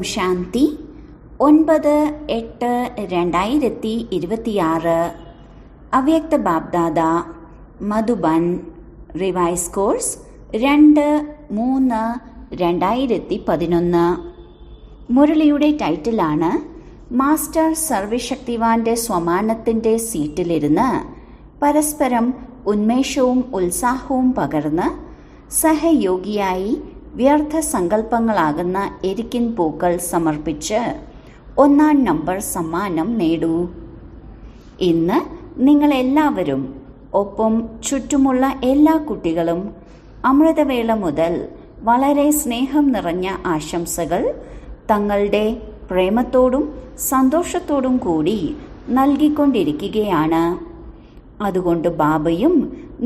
ഓം ശാന്തി. 9/8/2026 അവ്യക്ത BapDada Madhuban. Revise course 2/3/2011. മുരളിയുടെ ടൈറ്റിലാണ് master സർവശക്തിവാന്റെ സ്വമാനത്തിന്റെ സീറ്റിലിരുന്ന് പരസ്പരം ഉന്മേഷവും ഉത്സാഹവും പകർന്ന് സഹയോഗിയായി വ്യർത്ഥ സങ്കല്പങ്ങളാകുന്ന എരിക്കിൻ പൂക്കൾ സമർപ്പിച്ച് 1-ാം നമ്പർ സമ്മാനം നേടൂ. ഇന്ന് നിങ്ങളെല്ലാവരും ഒപ്പം ചുറ്റുമുള്ള എല്ലാ കുട്ടികളും അമൃതവേള മുതൽ വളരെ സ്നേഹം നിറഞ്ഞ ആശംസകൾ തങ്ങളുടെ പ്രേമത്തോടും സന്തോഷത്തോടും കൂടി നൽകിക്കൊണ്ടിരിക്കുകയാണ്. അതുകൊണ്ട് ബാബയും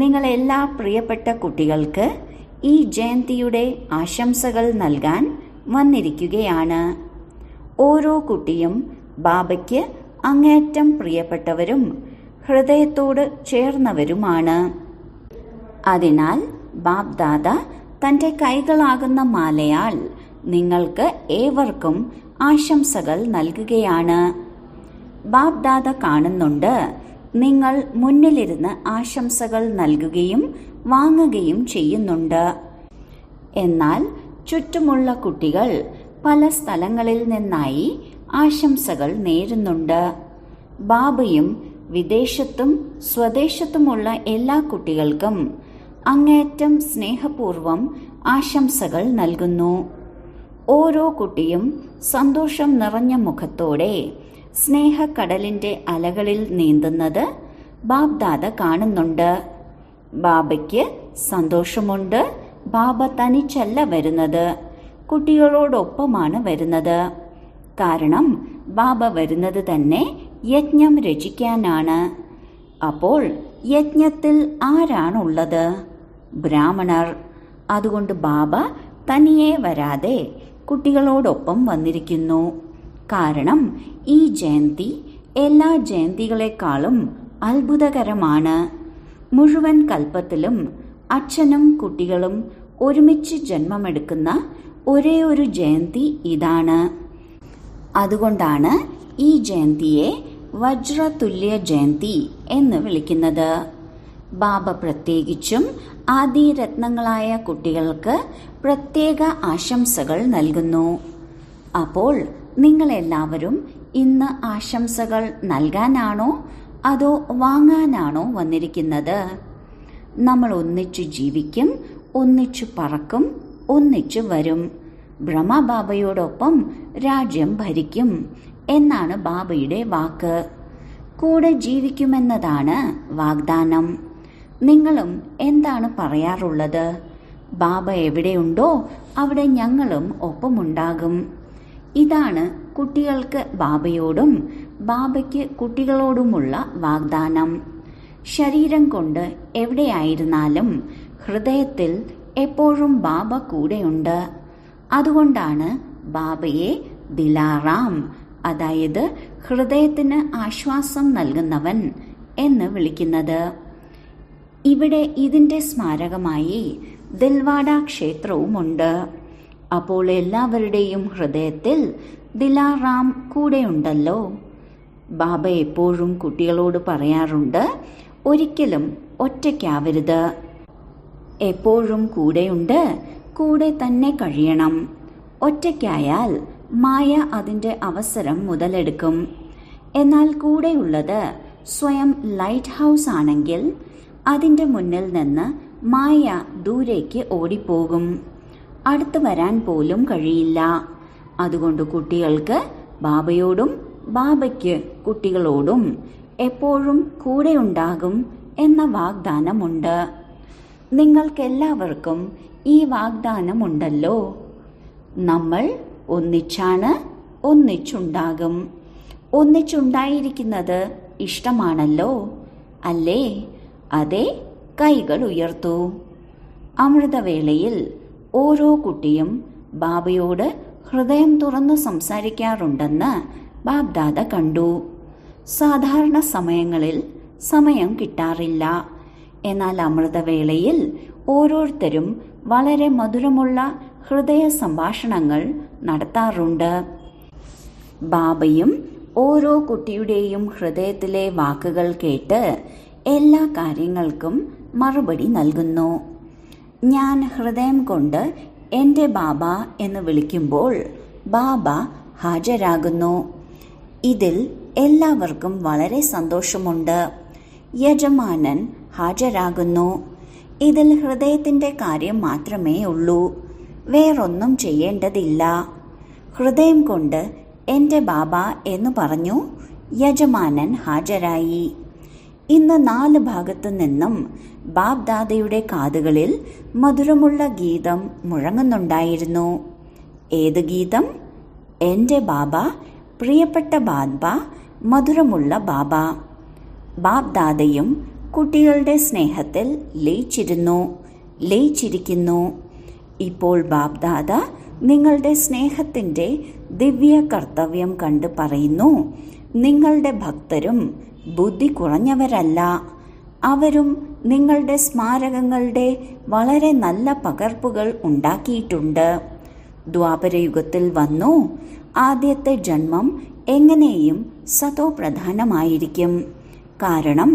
നിങ്ങളെല്ലാ പ്രിയപ്പെട്ട കുട്ടികൾക്ക് ഈ ജയന്തിയുടെ ആശംസകൾ നൽകാൻ വന്നിരിക്കുകയാണ്. ഓരോ കുട്ടിയും ബാബയ്ക്ക് അങ്ങേയറ്റം പ്രിയപ്പെട്ടവരും ഹൃദയത്തോട് ചേർന്നവരുമാണ്. അതിനാൽ ബാബ്ദാദ തൻ്റെ കൈകളാകുന്ന മാലയാൽ നിങ്ങൾക്ക് ഏവർക്കും ആശംസകൾ നൽകുകയാണ്. ബാബ്ദാദ കാണുന്നുണ്ട് നിങ്ങൾ മുന്നിലിരുന്ന് ആശംസകൾ നൽകുകയും വാങ്ങുകയും ചെയ്യുന്നുണ്ട്. എന്നാൽ ചുറ്റുമുള്ള കുട്ടികൾ പല സ്ഥലങ്ങളിൽ നിന്നായി ആശംസകൾ നേരുന്നുണ്ട്. ബാബയും വിദേശത്തും സ്വദേശത്തുമുള്ള എല്ലാ കുട്ടികൾക്കും അങ്ങേയറ്റം സ്നേഹപൂർവം ആശംസകൾ നൽകുന്നു. ഓരോ കുട്ടിയും സന്തോഷം നിറഞ്ഞ മുഖത്തോടെ സ്നേഹക്കടലിന്റെ അലകളിൽ നീന്തുന്നത് ബാബ്ദാദ കാണുന്നുണ്ട്. ബാബയ്ക്ക് സന്തോഷമുണ്ട്. ബാബ തനിച്ചല്ല വരുന്നത്, കുട്ടികളോടൊപ്പമാണ് വരുന്നത്. കാരണം ബാബ വരുന്നത് തന്നെ യജ്ഞം രചിക്കാനാണ്. അപ്പോൾ യജ്ഞത്തിൽ ആരാണുള്ളത്? ബ്രാഹ്മണർ. അതുകൊണ്ട് ബാബ തനിയെ വരാതെ കുട്ടികളോടൊപ്പം വന്നിരിക്കുന്നു. കാരണം ഈ ജയന്തി എല്ലാ ജയന്തികളെക്കാളും അത്ഭുതകരമാണ്. മുഴുവൻ കൽപ്പത്തിലും അച്ഛനും കുട്ടികളും ഒരുമിച്ച് ജന്മമെടുക്കുന്ന ഒരേ ഒരു ജയന്തി ഇതാണ്. അതുകൊണ്ടാണ് ഈ ജയന്തിയെ വജ്രതുല്യ ജയന്തി എന്ന് വിളിക്കുന്നത്. ബാബ പ്രത്യേകിച്ചും ആദിരത്നങ്ങളായ കുട്ടികൾക്ക് പ്രത്യേക ആശംസകൾ നൽകുന്നു. അപ്പോൾ നിങ്ങളെല്ലാവരും ഇന്ന് ആശംസകൾ നൽകാനാണോ അതോ വാങ്ങാനാണോ വന്നിരിക്കുന്നത്? നമ്മൾ ഒന്നിച്ചു ജീവിക്കും, ഒന്നിച്ചു പറക്കും, ഒന്നിച്ചു വരും. ബ്രഹ്മബാബയോടൊപ്പം രാജ്യം ഭരിക്കും എന്നാണ് ബാബയുടെ വാക്ക്. കൂടെ ജീവിക്കുമെന്നതാണ് വാഗ്ദാനം. നിങ്ങളും എന്താണ് പറയാറുള്ളത്? ബാബ എവിടെയുണ്ടോ അവിടെ ഞങ്ങളും ഒപ്പമുണ്ടാകും. ഇതാണ് കുട്ടികൾക്ക് ബാബയോടും ബാബയ്ക്ക് കുട്ടികളോടുമുള്ള വാഗ്ദാനം. ശരീരം കൊണ്ട് എവിടെയായിരുന്നാലും ഹൃദയത്തിൽ എപ്പോഴും ബാബ കൂടെയുണ്ട്. അതുകൊണ്ടാണ് ബാബയെ ദിലാറാം, അതായത് ഹൃദയത്തിന് ആശ്വാസം നൽകുന്നവൻ എന്ന് വിളിക്കുന്നത്. ഇവിടെ ഇതിൻ്റെ സ്മാരകമായി ദിൽവാഡ ക്ഷേത്രവുമുണ്ട്. അപ്പോൾ എല്ലാവരുടെയും ഹൃദയത്തിൽ ദിലാറാം കൂടെയുണ്ടല്ലോ. ബാബ എപ്പോഴും കുട്ടികളോട് പറയാറുണ്ട്, ഒരിക്കലും ഒറ്റയ്ക്കാവരുത്. എപ്പോഴും കൂടെയുണ്ട്, കൂടെ തന്നെ കഴിയണം. ഒറ്റയ്ക്കായാൽ മായ അതിൻ്റെ അവസരം മുതലെടുക്കും. എന്നാൽ കൂടെയുള്ളത് സ്വയം ലൈറ്റ് ഹൗസ് ആണെങ്കിൽ അതിൻ്റെ മുന്നിൽ നിന്ന് മായ ദൂരേക്ക് ഓടിപ്പോകും. അടുത്ത് വരാൻ പോലും കഴിയില്ല. അതുകൊണ്ട് കുട്ടികൾക്ക് ബാബയോടും ബാബയ്ക്ക് കുട്ടികളോടും എപ്പോഴും കൂടെയുണ്ടാകും എന്ന വാഗ്ദാനമുണ്ട്. നിങ്ങൾക്കെല്ലാവർക്കും ഈ വാഗ്ദാനമുണ്ടല്ലോ. നമ്മൾ ഒന്നിച്ചാണ്, ഒന്നിച്ചുണ്ടാകും. ഒന്നിച്ചുണ്ടായിരിക്കുന്നത് ഇഷ്ടമാണല്ലോ, അല്ലേ? അതെ, കൈകൾ ഉയർത്തൂ. അമൃതവേളയിൽ ഓരോ കുട്ടിയും ബാബയോട് ഹൃദയം തുറന്ന് സംസാരിക്കാറുണ്ടെന്ന് ബാബ്ദാദ കണ്ടു. സാധാരണ സമയങ്ങളിൽ സമയം കിട്ടാറില്ല. എന്നാൽ അമൃതവേളയിൽ ഓരോരുത്തരും വളരെ മധുരമുള്ള ഹൃദയ സംഭാഷണങ്ങൾ നടത്താറുണ്ട്. ബാബയും ഓരോ കുട്ടിയുടെയും ഹൃദയത്തിലെ വാക്കുകൾ കേട്ട് എല്ലാ കാര്യങ്ങൾക്കും മറുപടി നൽകുന്നു. ഞാൻ ഹൃദയം കൊണ്ട് എൻ്റെ ബാബ എന്ന് വിളിക്കുമ്പോൾ ബാബ ഹാജരാകുന്നു. ഇതിൽ എല്ലാവർക്കും വളരെ സന്തോഷമുണ്ട്. യജമാനൻ ഹാജരാകുന്നു. ഇതിൽ ഹൃദയത്തിൻ്റെ കാര്യം മാത്രമേ ഉള്ളൂ, വേറൊന്നും ചെയ്യേണ്ടതില്ല. ഹൃദയം കൊണ്ട് എൻ്റെ ബാബ എന്ന് പറഞ്ഞു യജമാനൻ ഹാജരായി. ഇന്ന് 4 ഭാഗത്തു നിന്നും ബാബ്ദാദയുടെ കാതുകളിൽ മധുരമുള്ള ഗീതം മുഴങ്ങുന്നുണ്ടായിരുന്നു. ഏത് ഗീതം? എൻ്റെ ബാബ, പ്രിയപ്പെട്ട ബാബ, മധുരമുള്ള ബാബ. ബാബ്ദാദയും കുട്ടികളുടെ സ്നേഹത്തിൽ ലയിച്ചിരിക്കുന്നു. ഇപ്പോൾ ബാബ്ദാദ നിങ്ങളുടെ സ്നേഹത്തിൻ്റെ ദിവ്യ കർത്തവ്യം കണ്ട് പറയുന്നു, നിങ്ങളുടെ ഭക്തരും ബുദ്ധി കുറഞ്ഞവരല്ല. അവരും നിങ്ങളുടെ സ്മാരകങ്ങളുടെ വളരെ നല്ല പകർപ്പുകൾ ഉണ്ടാക്കിയിട്ടുണ്ട്. ദ്വാപരയുഗത്തിൽ വന്നു. ആദ്യത്തെ ജന്മം എങ്ങനെയും സതോ പ്രധാനമായിരിക്കും. കാരണം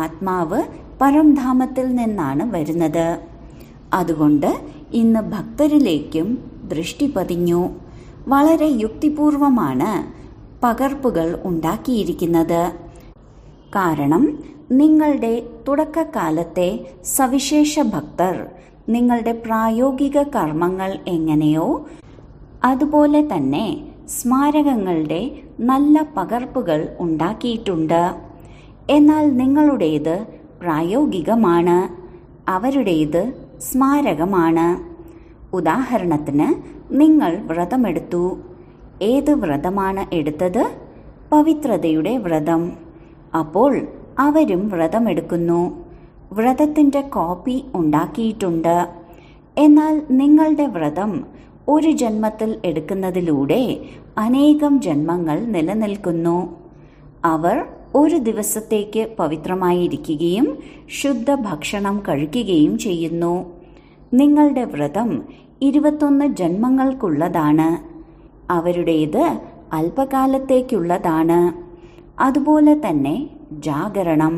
ആത്മാവ് പരംധാമത്തിൽ നിന്നാണ് വരുന്നത്. അതുകൊണ്ട് ഇന്ന് ഭക്തരിലേക്കും ദൃഷ്ടി പതിഞ്ഞു. വളരെ യുക്തിപൂർവമാണ് പകർപ്പുകൾ ഉണ്ടാക്കിയിരിക്കുന്നത്. കാരണം നിങ്ങളുടെ തുടക്കകാലത്തെ സവിശേഷ ഭക്തർ നിങ്ങളുടെ പ്രായോഗിക കർമ്മങ്ങൾ എങ്ങനെയോ അതുപോലെ തന്നെ സ്മാരകങ്ങളുടെ നല്ല പകർപ്പുകൾ ഉണ്ടാക്കിയിട്ടുണ്ട്. എന്നാൽ നിങ്ങളുടേത് പ്രായോഗികമാണ്, അവരുടേത് സ്മാരകമാണ്. ഉദാഹരണത്തിന്, നിങ്ങൾ വ്രതമെടുത്തു. ഏത് വ്രതമാണ് എടുത്തത്? പവിത്രതയുടെ വ്രതം. അപ്പോൾ അവരും വ്രതമെടുക്കുന്നു. വ്രതത്തിൻ്റെ കോപ്പി ഉണ്ടാക്കിയിട്ടുണ്ട്. എന്നാൽ നിങ്ങളുടെ വ്രതം ഒരു ജന്മത്തിൽ എടുക്കുന്നതിലൂടെ അനേകം ജന്മങ്ങൾ നിലനിൽക്കുന്നു. അവർ ഒരു ദിവസത്തേക്ക് പവിത്രമായിരിക്കുകയും ശുദ്ധ ഭക്ഷണം കഴിക്കുകയും ചെയ്യുന്നു. നിങ്ങളുടെ വ്രതം 21 ജന്മങ്ങൾക്കുള്ളതാണ്. അവരുടേത് അല്പകാലത്തേക്കുള്ളതാണ്. അതുപോലെ തന്നെ ജാഗരണം.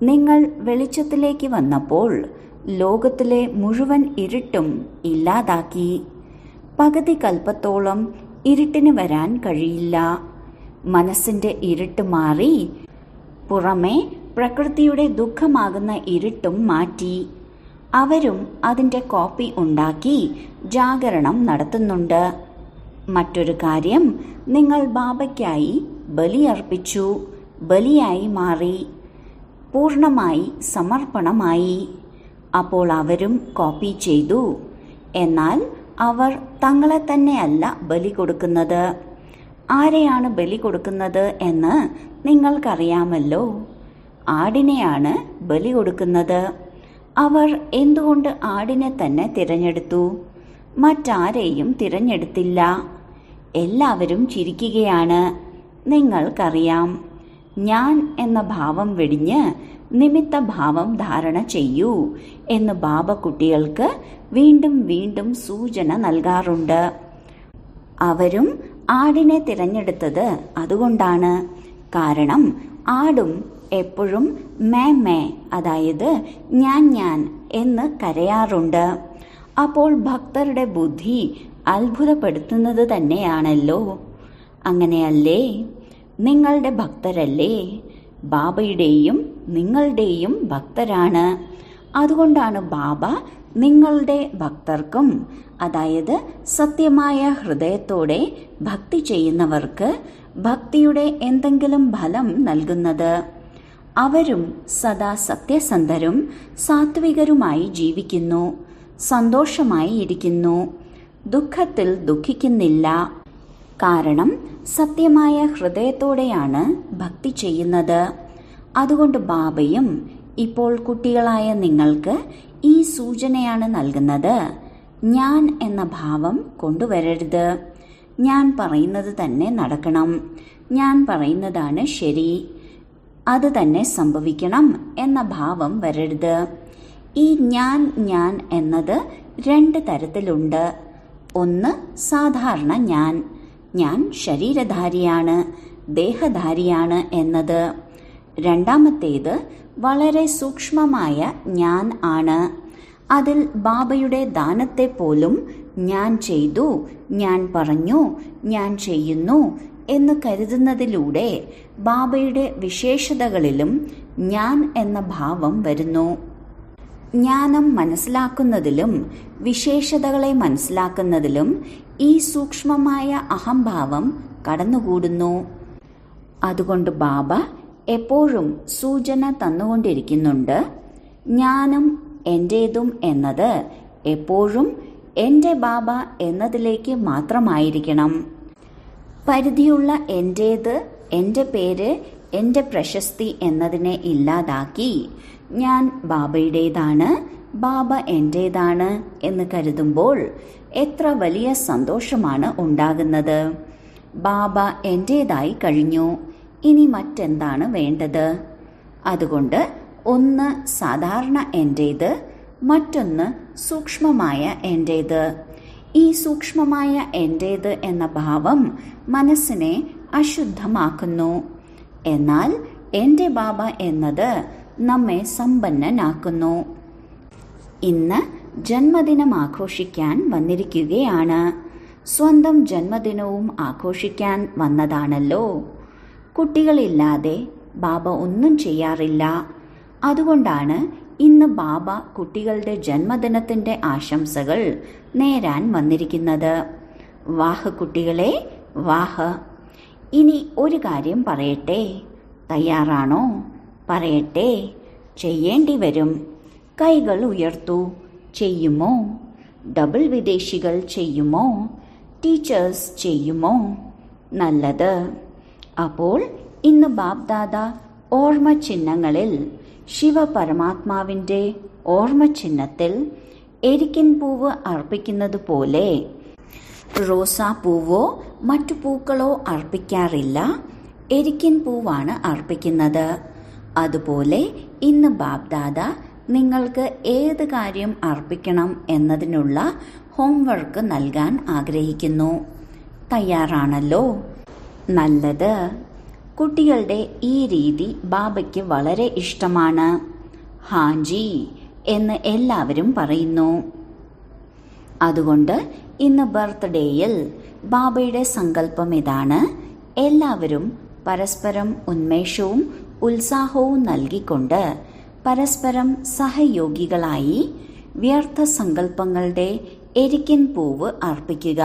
നിങ്ങൾ വെളിച്ചത്തിലേക്ക് വന്നപ്പോൾ ലോകത്തിലെ മുഴുവൻ ഇരുട്ടും ഇല്ലാതാക്കി. പകുതി കൽപ്പത്തോളം ഇരുട്ടിന് വരാൻ കഴിയില്ല. മനസ്സിന്റെ ഇരുട്ട് മാറി പുറമെ പ്രകൃതിയുടെ ദുഃഖമാകുന്ന ഇരുട്ടും മാറ്റി. അവരും അതിൻ്റെ കോപ്പി ഉണ്ടാക്കി ജാഗരണം നടത്തുന്നുണ്ട്. മറ്റൊരു കാര്യം, നിങ്ങൾ ബാബയ്ക്കായി ബലിയർപ്പിച്ചു, ബലിയായി മാറി, പൂർണ്ണമായി സമർപ്പണമായി. അപ്പോൾ അവരും കോപ്പി ചെയ്തു. എന്നാൽ അവർ തങ്ങളെ തന്നെയല്ല ബലി കൊടുക്കുന്നത്. ആരെയാണ് ബലി കൊടുക്കുന്നത് എന്ന് നിങ്ങൾക്കറിയാമല്ലോ. ആടിനെയാണ് ബലി കൊടുക്കുന്നത്. അവർ എന്തുകൊണ്ട് ആടിനെ തന്നെ തിരഞ്ഞെടുത്തു? മറ്റാരെയും തിരഞ്ഞെടുത്തില്ല. എല്ലാവരും ചിരിക്കുകയാണ്. നിങ്ങൾക്കറിയാം, ഞാൻ എന്ന ഭാവം വെടിഞ്ഞ് നിമിത്ത ഭാവം ധാരണ ചെയ്യൂ എന്ന് ബാബ കുട്ടികൾക്ക് വീണ്ടും വീണ്ടും സൂചന നൽകാറുണ്ട്. അവരും ആടിനെ തിരഞ്ഞെടുത്തത് അതുകൊണ്ടാണ്. കാരണം ആടും എപ്പോഴും മേ മേ, അതായത് ഞാൻ എന്ന് കരയാറുണ്ട്. അപ്പോൾ ഭക്തരുടെ ബുദ്ധി അത്ഭുതപ്പെടുത്തുന്നത് തന്നെയാണല്ലോ. അങ്ങനെയല്ലേ? നിങ്ങളുടെ ഭക്തരല്ലേ? ബാബയുടെയും നിങ്ങളുടെയും ഭക്തരാണ്. അതുകൊണ്ടാണ് ബാബ നിങ്ങളുടെ ഭക്തർക്കും, അതായത് സത്യമായ ഹൃദയത്തോടെ ഭക്തി ചെയ്യുന്നവർക്ക് ഭക്തിയുടെ എന്തെങ്കിലും ഫലം നൽകുന്നത്. അവരും സദാ സത്യസന്ധരും സാത്വികരുമായി ജീവിക്കുന്നു, സന്തോഷമായി ഇരിക്കുന്നു, ദുഃഖത്തിൽ ദുഃഖിക്കുന്നില്ല. കാരണം സത്യമായ ഹൃദയത്തോടെയാണ് ഭക്തി ചെയ്യുന്നത്. അതുകൊണ്ട് ബാബയും ഇപ്പോൾ കുട്ടികളായ നിങ്ങൾക്ക് ഈ സൂചനയാണ് നൽകുന്നത്. ഞാൻ എന്ന ഭാവം കൊണ്ടുവരരുത്. ഞാൻ പറയുന്നത് തന്നെ നടക്കണം, ഞാൻ പറയുന്നതാണ് ശരി, അത് തന്നെ സംഭവിക്കണം എന്ന ഭാവം വരരുത്. ഈ ഞാൻ എന്നത് 2 തരത്തിലുണ്ട്. ഒന്ന് സാധാരണ ഞാൻ ശരീരധാരിയാണ്, ദേഹധാരിയാണ് എന്നത്. രണ്ടാമത്തേത് വളരെ സൂക്ഷ്മമായ ഞാൻ ആണ്. അതിൽ ബാബയുടെ ദാനത്തെ പോലും ഞാൻ ചെയ്തു, ഞാൻ പറഞ്ഞു, ഞാൻ ചെയ്യുന്നു എന്ന് കരുതുന്നതിലൂടെ ബാബയുടെ വിശേഷതകളിലും ഞാൻ എന്ന ഭാവം വരുന്നു. ജ്ഞാനം മനസ്സിലാക്കുന്നതിലും വിശേഷതകളെ മനസ്സിലാക്കുന്നതിലും ഈ സൂക്ഷ്മമായ അഹംഭാവം കടന്നുകൂടുന്നു. അതുകൊണ്ട് ബാബ എപ്പോഴും സൂചന തന്നുകൊണ്ടിരിക്കുന്നുണ്ട്. ജ്ഞാനം എന്റേതും എന്നത് എപ്പോഴും എന്റെ ബാബ എന്നതിലേക്ക് മാത്രമായിരിക്കണം. പരിധിയുള്ള എന്റേത്, എന്റെ പേര്, എന്റെ പ്രശസ്തി എന്നതിനെ ഇല്ലാതാക്കി ഞാൻ ബാബയുടേതാണ്, ബാബ എന്റേതാണ് എന്ന് കരുതുമ്പോൾ എത്ര വലിയ സന്തോഷമാണ് ഉണ്ടാകുന്നത്. ബാബ എന്റേതായി കഴിഞ്ഞു, ഇനി മറ്റെന്താണ് വേണ്ടത്? അതുകൊണ്ട് ഒന്ന് സാധാരണ എന്റേത്, മറ്റൊന്ന് സൂക്ഷ്മമായ എന്റേത്. ഈ സൂക്ഷ്മമായ എന്റേത് എന്ന ഭാവം മനസ്സിനെ അശുദ്ധമാക്കുന്നു. എന്നാൽ എന്റെ ബാബ എന്നത് നമ്മെ സമ്പന്നനാക്കുന്നു. ഇന്ന് ജന്മദിനം ആഘോഷിക്കാൻ വന്നിരിക്കുകയാണ്. സ്വന്തം ജന്മദിനവും ആഘോഷിക്കാൻ വന്നതാണല്ലോ. കുട്ടികളില്ലാതെ ബാബ ഒന്നും ചെയ്യാറില്ല. അതുകൊണ്ടാണ് ഇന്ന് ബാബ കുട്ടികളുടെ ജന്മദിനത്തിന്റെ ആശംസകൾ നേരാൻ വന്നിരിക്കുന്നത്. വാഹ് കുട്ടികളെ, വാഹ്. ഇനി ഒരു കാര്യം പറയട്ടെ, തയ്യാറാണോ? പറയട്ടെ. ചെയ്യേണ്ടി വരും. കൈകൾ ഉയർത്തൂ. ചെയ്യുമോ? ഡബിൾ വിദേശികൾ ചെയ്യുമോ? ടീച്ചേഴ്സ് ചെയ്യുമോ? നല്ലത്. അപ്പോൾ ഇന്ന് ബാബ്ദാദ ഓർമ്മ ചിഹ്നങ്ങളിൽ ശിവപരമാത്മാവിന്റെ ഓർമ്മ ചിഹ്നത്തിൽ എരിക്കിൻ പൂവ് അർപ്പിക്കുന്നത് പോലെ റോസാപ്പൂവോ മറ്റു പൂക്കളോ അർപ്പിക്കാറില്ല. എരിക്കിൻ പൂവാണ് അർപ്പിക്കുന്നത്. അതുപോലെ ഇന്ന് ബാബ്ദാദ നിങ്ങൾക്ക് ഏത് കാര്യം അർപ്പിക്കണം എന്നതിനുള്ള ഹോംവർക്ക് നൽകാൻ ആഗ്രഹിക്കുന്നു. തയ്യാറാണല്ലോ? നല്ലത്. കുട്ടികളുടെ ഈ രീതി ബാബയ്ക്ക് വളരെ ഇഷ്ടമാണ്. ഹാജി എന്ന് എല്ലാവരും പറയുന്നു. അതുകൊണ്ട് ഇന്ന് ബർത്ത്ഡേയിൽ ബാബയുടെ സങ്കല്പം ഇതാണ്: എല്ലാവരും പരസ്പരം ഉന്മേഷവും ഉത്സാഹവും നൽകിക്കൊണ്ട് പരസ്പരം സഹയോഗികളായി വ്യർത്ഥ സങ്കല്പങ്ങളുടെ എരിക്കിൻ പൂവ് അർപ്പിക്കുക.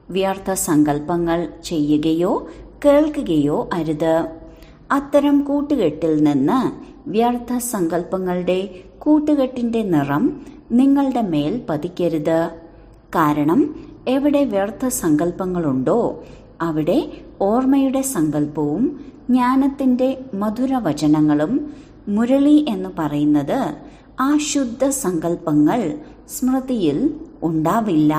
വ്യർത്ഥ സങ്കല്പങ്ങൾ ചെയ്യുകയോ കേൾക്കുകയോ അരുത്. അത്തരം കൂട്ടുകെട്ടിൽ നിന്ന് വ്യർത്ഥ സങ്കല്പങ്ങളുടെ കൂട്ടുകെട്ടിന്റെ നിറം നിങ്ങളുടെ മേൽ പതിക്കരുത്. കാരണം എവിടെ വ്യർത്ഥ സങ്കല്പങ്ങളുണ്ടോ അവിടെ ഓർമ്മയുടെ സങ്കല്പവും ജ്ഞാനത്തിന്റെ മധുരവചനങ്ങളും, മുരളി എന്ന് പറയുന്നത് ആ ശുദ്ധ സങ്കല്പങ്ങൾ സ്മൃതിയിൽ ഉണ്ടാവില്ല.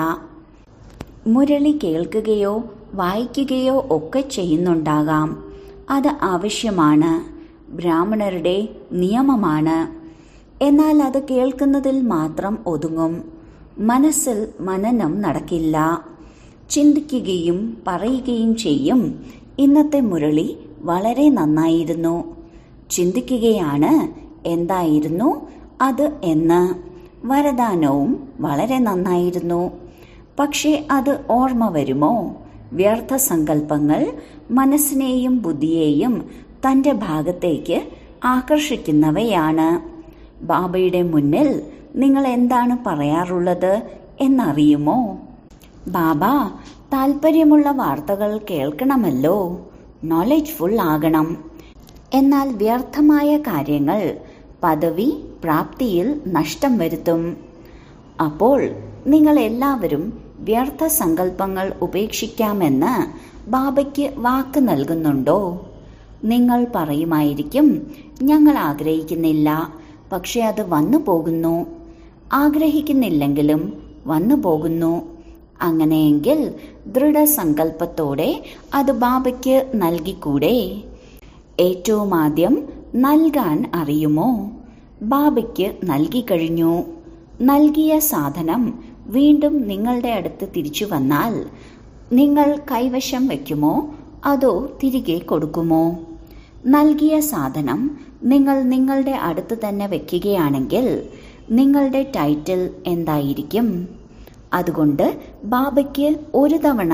മുരളി കേൾക്കുകയോ വായിക്കുകയോ ഒക്കെ ചെയ്യുന്നുണ്ടാകാം. അത് ആവശ്യമാണ്, ബ്രാഹ്മണരുടെ നിയമമാണ്. എന്നാൽ അത് കേൾക്കുന്നതിൽ മാത്രം ഒതുങ്ങും. മനസ്സിൽ മനനം നടക്കില്ല. ചിന്തിക്കുകയും പറയുകയും ചെയ്യും: ഇന്നത്തെ മുരളി വളരെ നന്നായിരുന്നു. ചിന്തിക്കുകയാണ് എന്തായിരുന്നു അത് എന്ന്. വരദാനവും വളരെ നന്നായിരുന്നു. പക്ഷേ അത് ഓർമ്മ വരുമോ? വ്യർത്ഥ സങ്കല്പങ്ങൾ മനസ്സിനെയും ബുദ്ധിയെയും തന്റെ ഭാഗത്തേക്ക് ആകർഷിക്കുന്നവയാണ്. ബാബയുടെ മുന്നിൽ നിങ്ങൾ എന്താണ് പറയാറുള്ളത് എന്നറിയുമോ? ബാബ, താല്പര്യമുള്ള വാർത്തകൾ കേൾക്കണമല്ലോ, നോളജ്ഫുൾ ആകണം. എന്നാൽ വ്യർത്ഥമായ കാര്യങ്ങൾ പദവി പ്രാപ്തിയിൽ നഷ്ടം വരുത്തും. അപ്പോൾ നിങ്ങൾ എല്ലാവരും വ്യർത്ഥ സങ്കല്പങ്ങൾ ഉപേക്ഷിക്കാമെന്ന് ബാബയ്ക്ക് വാക്ക് നൽകുന്നുണ്ടോ? നിങ്ങൾ പറയുമായിരിക്കും, ഞങ്ങൾ ആഗ്രഹിക്കുന്നില്ല, പക്ഷെ അത് വന്നു പോകുന്നു. ആഗ്രഹിക്കുന്നില്ലെങ്കിലും വന്നു പോകുന്നു. അങ്ങനെയെങ്കിൽ ദൃഢസങ്കല്പത്തോടെ അത് ബാബയ്ക്ക് നൽകിക്കൂടെ? ഏറ്റവും ആദ്യം നൽകാൻ അറിയുമോ? ബാബയ്ക്ക് നൽകിക്കഴിഞ്ഞു. നൽകിയ സാധനം വീണ്ടും നിങ്ങളുടെ അടുത്ത് തിരിച്ചു വന്നാൽ നിങ്ങൾ കൈവശം വയ്ക്കുമോ അതോ തിരികെ കൊടുക്കുമോ? നൽകിയ സാധനം നിങ്ങൾ നിങ്ങളുടെ അടുത്ത് തന്നെ വയ്ക്കുകയാണെങ്കിൽ നിങ്ങളുടെ ടൈറ്റിൽ എന്തായിരിക്കും? അതുകൊണ്ട് ബാബയ്ക്ക് ഒരു തവണ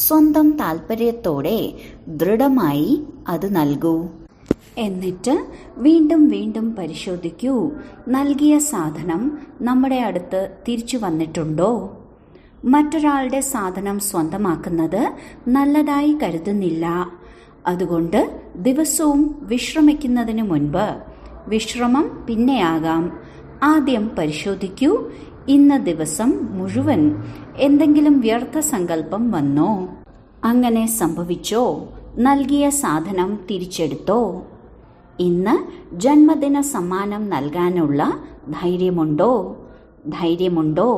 സ്വന്തം താല്പര്യത്തോടെ ദൃഢമായി അത് നൽകൂ. എന്നിട്ട് വീണ്ടും വീണ്ടും പരിശോധിക്കൂ, നൽകിയ സാധനം നമ്മുടെ അടുത്ത് തിരിച്ചു വന്നിട്ടുണ്ടോ? മറ്റൊരാളുടെ സാധനം സ്വന്തമാക്കുന്നത് നല്ലതായി കരുതുന്നില്ല. അതുകൊണ്ട് ദിവസവും വിശ്രമിക്കുന്നതിന് മുൻപ്, വിശ്രമം പിന്നെയാകാം, ആദ്യം പരിശോധിക്കൂ, ഇന്ന് ദിവസം മുഴുവൻ എന്തെങ്കിലും വ്യർത്ഥ സങ്കല്പം വന്നോ? അങ്ങനെ സംഭവിച്ചോ? നൽകിയ സാധനം തിരിച്ചെടുത്തോ? ഇന്ന് ജന്മദിന സമ്മാനം നൽകാനുള്ള ധൈര്യമുണ്ടോ? ധൈര്യമുണ്ടോ?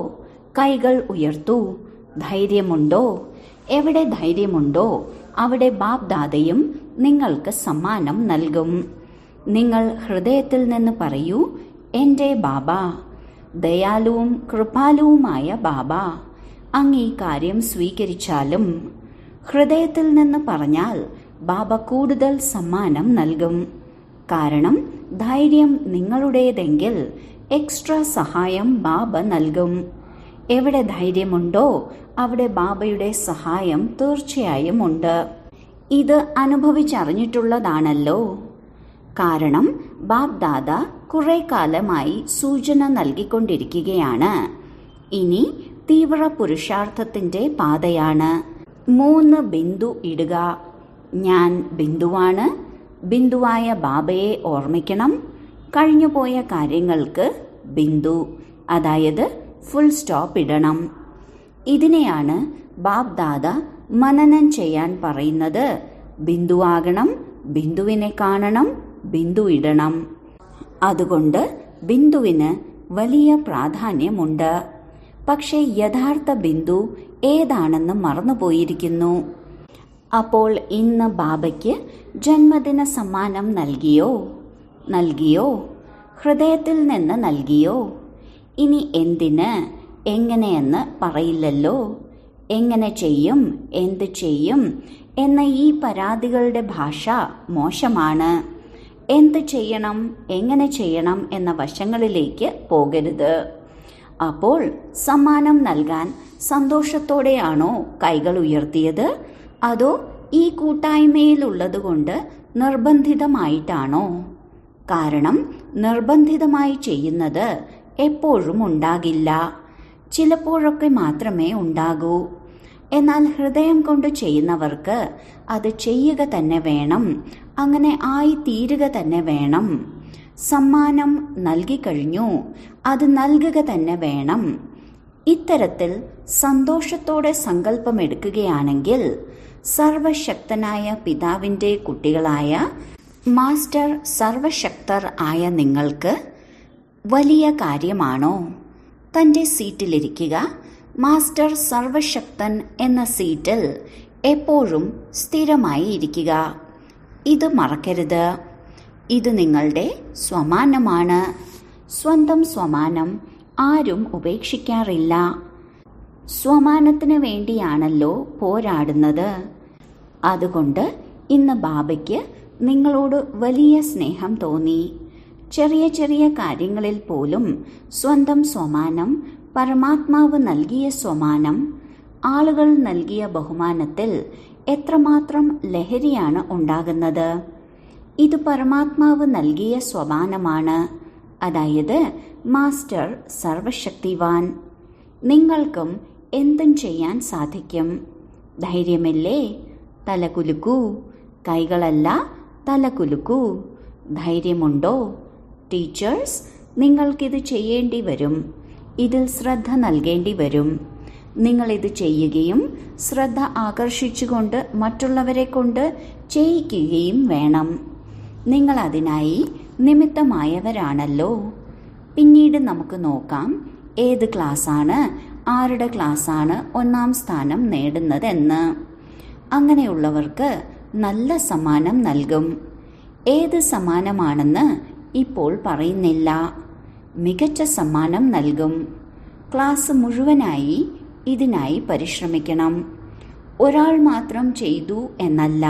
കൈകൾ ഉയർത്തൂ. ധൈര്യമുണ്ടോ? എവിടെ ധൈര്യമുണ്ടോ അവിടെ ബാബ് ദാദയും നിങ്ങൾക്ക് സമ്മാനം നൽകും. നിങ്ങൾ ഹൃദയത്തിൽ നിന്ന് പറയൂ, എൻ്റെ ബാബ, ദയാലുവും കൃപാലുവുമായ ബാബ, അങ്ങ് ഈ കാര്യം സ്വീകരിച്ചാലും. ഹൃദയത്തിൽ നിന്ന് പറഞ്ഞാൽ ബാബ കൂടുതൽ സമ്മാനം നൽകും. കാരണം ധൈര്യം നിങ്ങളുടേതെങ്കിൽ എക്സ്ട്രാ സഹായം ബാബ നൽകും. എവിടെ ധൈര്യമുണ്ടോ അവിടെ ബാബയുടെ സഹായം തീർച്ചയായും ഉണ്ട്. ഇത് അനുഭവിച്ചറിഞ്ഞിട്ടുള്ളതാണല്ലോ. കാരണം ബാബ് ദാദ കുറെ കാലമായി സൂചന നൽകിക്കൊണ്ടിരിക്കുകയാണ്. ഇനി തീവ്ര പുരുഷാർത്ഥത്തിന്റെ പാതയാണ്. 3 ബിന്ദു ഇടുക. ഞാൻ ബിന്ദുവാണ്. ബിന്ദുവായ ബാബയെ ഓർമ്മിക്കണം. കഴിഞ്ഞുപോയ കാര്യങ്ങൾക്ക് ബിന്ദു, അതായത് ഫുൾ സ്റ്റോപ്പ് ഇടണം. ഇതിനെയാണ് ബാബ് ദാദ മനനം ചെയ്യാൻ പറയുന്നത്. ബിന്ദുവാകണം, ബിന്ദുവിനെ കാണണം, ബിന്ദു ഇടണം. അതുകൊണ്ട് ബിന്ദുവിന് വലിയ പ്രാധാന്യമുണ്ട്. പക്ഷേ യഥാർത്ഥ ബിന്ദു ഏതാണെന്ന് മറന്നുപോയിരിക്കുന്നു. അപ്പോൾ ഇന്ന് ബാബയ്ക്ക് ജന്മദിന സമ്മാനം നൽകിയോ? നൽകിയോ? ഹൃദയത്തിൽ നിന്ന് നൽകിയോ? ഇനി എന്തിന്, എങ്ങനെയെന്ന് പറയില്ലല്ലോ. എങ്ങനെ ചെയ്യും, എന്ത് ചെയ്യും എന്ന ഈ പരാതികളുടെ ഭാഷ മോശമാണ്. എന്ത് ചെയ്യണം, എങ്ങനെ ചെയ്യണം എന്ന വശങ്ങളിലേക്ക് പോകരുത്. അപ്പോൾ സമ്മാനം നൽകാൻ സന്തോഷത്തോടെയാണോ കൈകൾ ഉയർത്തിയത്, അതോ ഈ കൂട്ടായ്മയിലുള്ളതുകൊണ്ട് നിർബന്ധിതമായിട്ടാണോ? കാരണം നിർബന്ധിതമായി ചെയ്യുന്നത് എപ്പോഴും ഉണ്ടാകില്ല, ചിലപ്പോഴൊക്കെ മാത്രമേ ഉണ്ടാകൂ. എന്നാൽ ഹൃദയം കൊണ്ട് ചെയ്യുന്നവർക്ക് അത് ചെയ്യുക തന്നെ വേണം, അങ്ങനെ ആയി തീരുക തന്നെ വേണം. സമ്മാനം നൽകിക്കഴിഞ്ഞു, അത് നൽകുക തന്നെ വേണം. ഇത്തരത്തിൽ സന്തോഷത്തോടെ സങ്കല്പമെടുക്കുകയാണെങ്കിൽ സർവശക്തനായ പിതാവിൻ്റെ കുട്ടികളായ മാസ്റ്റർ സർവശക്തർ ആയ നിങ്ങൾക്ക് വലിയ കാര്യമാണോ? തൻ്റെ സീറ്റിലിരിക്കുക. മാസ്റ്റർ സർവശക്തൻ എന്ന സീറ്റിൽ എപ്പോഴും സ്ഥിരമായി ഇരിക്കുക. ഇത് മറക്കരുത്. ഇത് നിങ്ങളുടെ സ്വമാനമാണ്. സ്വന്തം സ്വമാനം ആരും ഉപേക്ഷിക്കാറില്ല. സ്വമാനത്തിന് വേണ്ടിയാണല്ലോ പോരാടുന്നത്. അതുകൊണ്ട് ഇന്ന് ബാബയ്ക്ക് നിങ്ങളോട് വലിയ സ്നേഹം തോന്നി. ചെറിയ ചെറിയ കാര്യങ്ങളിൽ പോലും സ്വന്തം സ്വമാനം, പരമാത്മാവ് നൽകിയ സ്വമാനം, ആളുകൾ നൽകിയ ബഹുമാനത്തിൽ എത്രമാത്രം ലഹരിയാണ് ഉണ്ടാകുന്നത്. ഇത് പരമാത്മാവ് നൽകിയ സ്വമാനമാണ്, അതായത് മാസ്റ്റർ സർവശക്തിവാൻ. നിങ്ങൾക്കും എന്തും ചെയ്യാൻ സാധിക്കും. ധൈര്യമില്ലേ? തലകുലുക്കൂ. കൈകളല്ല, തലകുലുക്കൂ. ധൈര്യമുണ്ടോ? ടീച്ചേഴ്സ്, നിങ്ങൾക്കിത് ചെയ്യേണ്ടി വരും. ഇതിൽ ശ്രദ്ധ നൽകേണ്ടി വരും. നിങ്ങളിത് ചെയ്യുകയും ശ്രദ്ധ ആകർഷിച്ചുകൊണ്ട് മറ്റുള്ളവരെ കൊണ്ട് ചെയ്യിക്കുകയും വേണം. നിങ്ങൾ അതിനായി നിമിത്തമായവരാണല്ലോ. പിന്നീട് നമുക്ക് നോക്കാം ഏത് ക്ലാസ്സാണ്, ആരുടെ ക്ലാസ്സാണ് 1ാം സ്ഥാനം നേടുന്നതെന്ന്. അങ്ങനെയുള്ളവർക്ക് നല്ല സമ്മാനം നൽകും. ഏത് സമ്മാനമാണെന്ന് ഇപ്പോൾ പറയുന്നില്ല. മികച്ച സമ്മാനം നൽകും. ക്ലാസ് മുഴുവനായി ഇതിനായി പരിശ്രമിക്കണം. ഒരാൾ മാത്രം ചെയ്തു എന്നല്ല,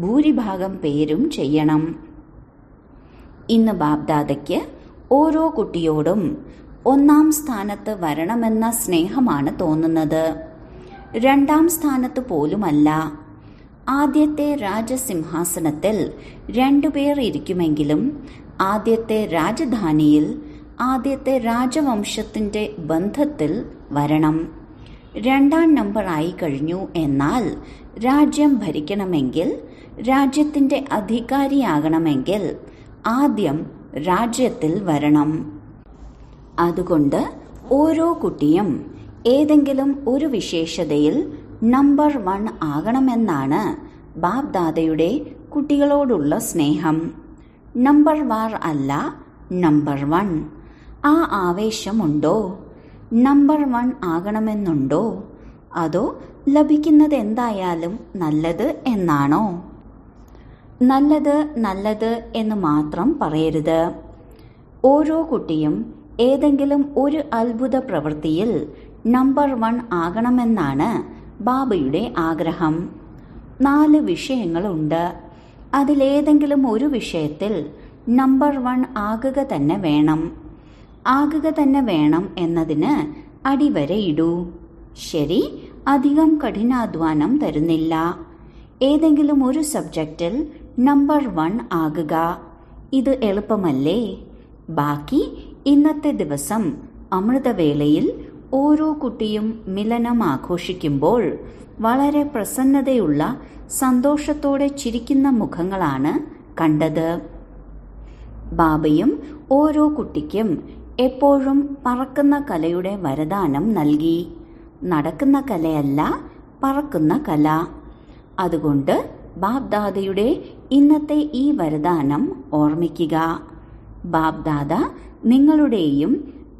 ഭൂരിഭാഗം പേരും ചെയ്യണം. ഇന്ന് ബാബ്ദാദയ്ക്ക് ഓരോ കുട്ടിയോടും 1-ാം സ്ഥാനത്ത് വരണമെന്ന സ്നേഹമാണ് തോന്നുന്നത്. 2-ാം സ്ഥാനത്ത് പോലുമല്ല. ആദ്യത്തെ രാജസിംഹാസനത്തിൽ 2 പേർ ഇരിക്കുമെങ്കിലും ആദ്യത്തെ രാജധാനിയിൽ ആദ്യത്തെ രാജവംശത്തിന്റെ ബന്ധത്തിൽ വരണം. 2-ാം നമ്പർ ആയി കഴിഞ്ഞു എന്നാൽ രാജ്യം ഭരിക്കണമെങ്കിൽ, രാജ്യത്തിന്റെ അധികാരിയാകണമെങ്കിൽ ആദ്യം രാജ്യത്തിൽ വരണം. അതുകൊണ്ട് ഓരോ കുട്ടിയും ഏതെങ്കിലും ഒരു വിശേഷതയിൽ നമ്പർ 1 ആകണമെന്നാണ് ബാബ്ദാദയുടെ കുട്ടികളോടുള്ള സ്നേഹം. നമ്പർ വാർ അല്ല, നമ്പർ 1. ആ ആവേശമുണ്ടോ? നമ്പർ 1 ആകണമെന്നുണ്ടോ? അതോ ലഭിക്കുന്നത് എന്തായാലും നല്ലത് എന്നാണോ? നല്ലത് നല്ലത് എന്ന് മാത്രം പറയരുത്. ഓരോ കുട്ടിയും ഏതെങ്കിലും ഒരു അത്ഭുത പ്രവൃത്തിയിൽ നമ്പർ 1 ആകണമെന്നാണ് ബാബയുടെ ആഗ്രഹം. 4 വിഷയങ്ങളുണ്ട്. അതിലേതെങ്കിലും ഒരു വിഷയത്തിൽ നമ്പർ 1 ആകുക തന്നെ വേണം. ആകുക തന്നെ വേണം എന്നതിന് അടിവരയിടൂ. ശരി, അധികം കഠിനാധ്വാനം തരുന്നില്ല. ഏതെങ്കിലും ഒരു സബ്ജക്റ്റിൽ നമ്പർ 1 ആകുക. ഇത് എളുപ്പമല്ലേ? ബാക്കി ഇന്നത്തെ ദിവസം അമൃതവേളയിൽ ഓരോ കുട്ടിയും മിലനം ആഘോഷിക്കുമ്പോൾ വളരെ പ്രസന്നതയുള്ള, സന്തോഷത്തോടെ ചിരിക്കുന്ന മുഖങ്ങളാണ് കണ്ടത്. ബാബയും ഓരോ കുട്ടിക്കും എപ്പോഴും പറക്കുന്ന കലയുടെ വരദാനം നൽകി. നടക്കുന്ന കലയല്ല, പറക്കുന്ന കല. അതുകൊണ്ട് ബാബ്ദാദയുടെ ഇന്നത്തെ ഈ വരദാനം ഓർമ്മിക്കുക. ബാബ്ദാദ നിങ്ങളുടെയും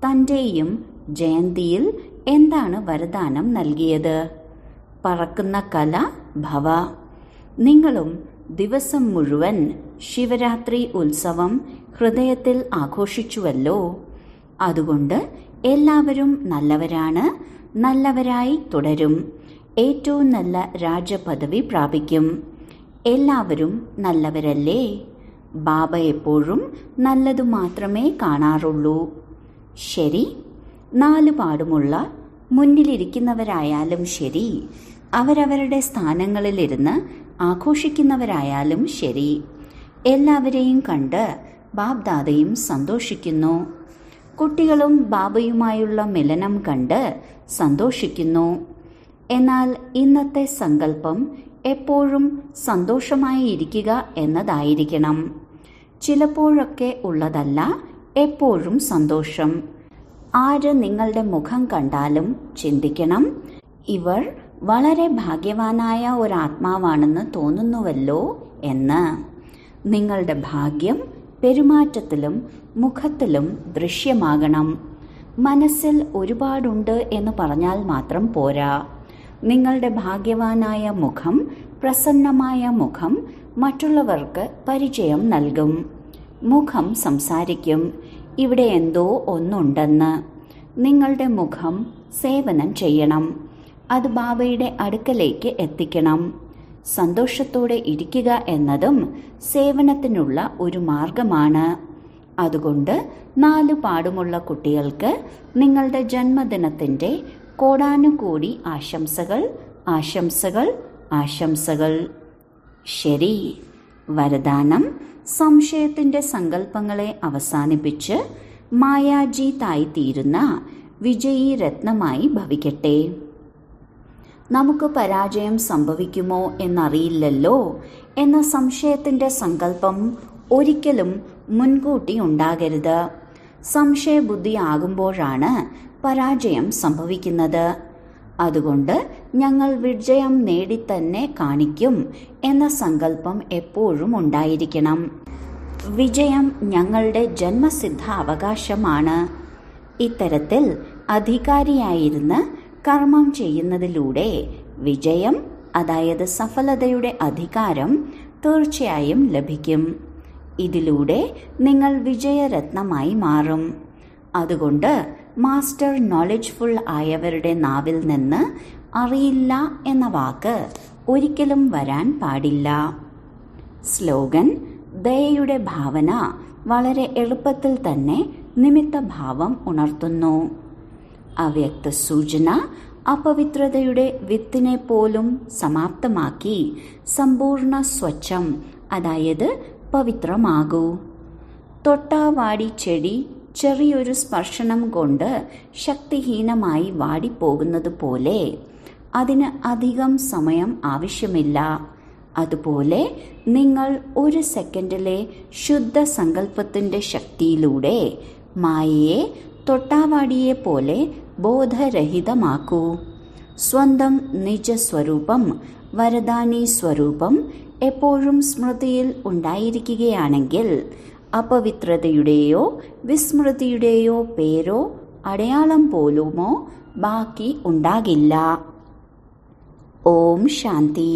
തൻ്റെയും ജയന്തിയിൽ എന്താണ് വരദാനം നൽകിയത്? പറക്കുന്ന കല ഭവ. നിങ്ങളും ദിവസം മുഴുവൻ ശിവരാത്രി ഉത്സവം ഹൃദയത്തിൽ ആഘോഷിച്ചുവല്ലോ. അതുകൊണ്ട് എല്ലാവരും നല്ലവരാണ്, നല്ലവരായി തുടരും. ഏറ്റവും നല്ല രാജപദവി പ്രാപിക്കും. എല്ലാവരും നല്ലവരല്ലേ? ബാബ എപ്പോഴും നല്ലതു മാത്രമേ കാണാറുള്ളൂ. ശരി, 4 പാടുമുള്ള മുന്നിലിരിക്കുന്നവരായാലും ശരി, അവരവരുടെ സ്ഥാനങ്ങളിലിരുന്ന് ആഘോഷിക്കുന്നവരായാലും ശരി, എല്ലാവരെയും കണ്ട് ബാബ്ദാദയും സന്തോഷിക്കുന്നു. കുട്ടികളും ബാബയുമായുള്ള മിലനം കണ്ട് സന്തോഷിക്കുന്നു. എന്നാൽ ഇന്നത്തെ സങ്കല്പം എപ്പോഴും സന്തോഷമായി ഇരിക്കുക എന്നതായിരിക്കണം. ചിലപ്പോഴൊക്കെ ഉള്ളതല്ല, എപ്പോഴും സന്തോഷം. ആര് നിങ്ങളുടെ മുഖം കണ്ടാലും ചിന്തിക്കണം, ഇവർ വളരെ ഭാഗ്യവാനായ ഒരാത്മാവാണെന്ന് തോന്നുന്നുവല്ലോ എന്ന്. നിങ്ങളുടെ ഭാഗ്യം പെരുമാറ്റത്തിലും മുഖത്തിലും ദൃശ്യമാകണം. മനസ്സിൽ ഒരുപാടുണ്ട് എന്ന് പറഞ്ഞാൽ മാത്രം പോരാ. നിങ്ങളുടെ ഭാഗ്യവാനായ മുഖം, പ്രസന്നമായ മുഖം മറ്റുള്ളവർക്ക് പരിചയം നൽകും. മുഖം സംസാരിക്കും, ഇവിടെ എന്തോ ഒന്നുണ്ടെന്ന്. നിങ്ങളുടെ മുഖം സേവനം ചെയ്യണം. അത് ബാബയുടെ അടുക്കലേക്ക് എത്തിക്കണം. സന്തോഷത്തോടെ ഇരിക്കുക എന്നതും സേവനത്തിനുള്ള ഒരു മാർഗമാണ്. അതുകൊണ്ട് 4 പാടുമുള്ള കുട്ടികൾക്ക് നിങ്ങളുടെ ജന്മദിനത്തിൻ്റെ കോടാനുകോടി ആശംസകൾ, ആശംസകൾ, ആശംസകൾ. ശരി, വരദാനം സംശയത്തിൻ്റെ സങ്കല്പങ്ങളെ അവസാനിപ്പിച്ച് മായാജീതായിത്തീരുന്ന വിജയീ രത്നമായി ഭവിക്കട്ടെ. നമുക്ക് പരാജയം സംഭവിക്കുമോ എന്നറിയില്ലല്ലോ എന്ന സംശയത്തിൻ്റെ സങ്കല്പം ഒരിക്കലും മുൻകൂട്ടി ഉണ്ടാകരുത്. സംശയബുദ്ധിയാകുമ്പോഴാണ് പരാജയം സംഭവിക്കുന്നത്. അതുകൊണ്ട് ഞങ്ങൾ വിജയം നേടിത്തന്നെ കാണിക്കും എന്ന സങ്കല്പം എപ്പോഴും ഉണ്ടായിരിക്കണം. വിജയം ഞങ്ങളുടെ ജന്മസിദ്ധ അവകാശമാണ്. ഇത്തരത്തിൽ അധികാരിയായിരുന്ന് കർമ്മം ചെയ്യുന്നതിലൂടെ വിജയം, അതായത് സഫലതയുടെ അധികാരം തീർച്ചയായും ലഭിക്കും. ഇതിലൂടെ നിങ്ങൾ വിജയരത്നമായി മാറും. അതുകൊണ്ട് മാസ്റ്റർ നോളജ്ഫുൾ ആയവരുടെ നാവിൽ നിന്ന് അറിയില്ല എന്ന വാക്ക് ഒരിക്കലും വരാൻ പാടില്ല. സ്ലോഗൻ: ദയയുടെ ഭാവന വളരെ എളുപ്പത്തിൽ തന്നെ നിമിത്തഭാവം ഉണർത്തുന്നു. അവ്യക്ത സൂചന: അപവിത്രതയുടെ വിത്തിനെ പോലും സമാപ്തമാക്കി സമ്പൂർണ്ണ സ്വച്ഛം, അതായത് പവിത്രമാകൂ. തൊട്ടാവാടി ചെടി ചെറിയൊരു സ്പർശനം കൊണ്ട് ശക്തിഹീനമായി വാടിപ്പോകുന്നത് പോലെ അതിന് അധികം സമയം ആവശ്യമില്ല. അതുപോലെ നിങ്ങൾ ഒരു സെക്കൻഡിലെ ശുദ്ധ സങ്കല്പത്തിന്റെ ശക്തിയിലൂടെ മായയെ തൊട്ടാവാടിയെ പോലെ ബോധരഹിതമാക്കൂ. സ്വന്തം നിജസ്വരൂപം, വരദാനി സ്വരൂപം എപ്പോഴും സ്മൃതിയിൽ ഉണ്ടായിരിക്കുകയാണെങ്കിൽ അപവിത്രതയുടെയോ വിസ്മൃതിയുടെയോ പേരോ അടയാളം പോലുമോ ബാക്കി ഉണ്ടാകില്ല. ഓം ശാന്തി.